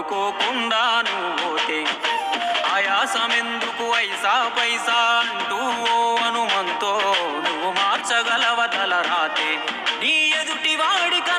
అనుకోకుండా నువ్వు పోతే ఆయాసమెందుకు ఐసా పైసా అంటూ ఓ అనుమంతో నువ్వు మార్చగలవ తల రాతే నీ ఎదుటి వాడిక